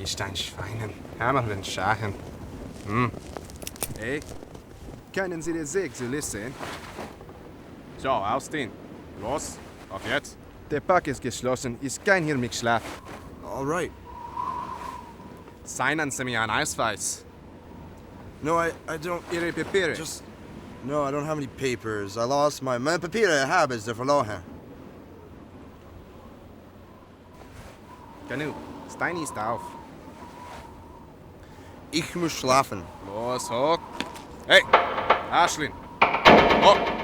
Ist ein Schweinen. Einmal den Schachen. Hey, können Sie den Säge so lesen? So, Austin. Los, auf jetzt. Der Park ist geschlossen. Ich kann hier nicht schlafen. All right. Signen Sie mir einen Ausweis. No, I don't. Ihre Papiere. No, I don't have any papers. I lost my... Mijn papieren hebben ze verloren. Genug. Stein ist auf. Ich muss schlafen. Los, hoch. Hey, Ashlyn. Hoch.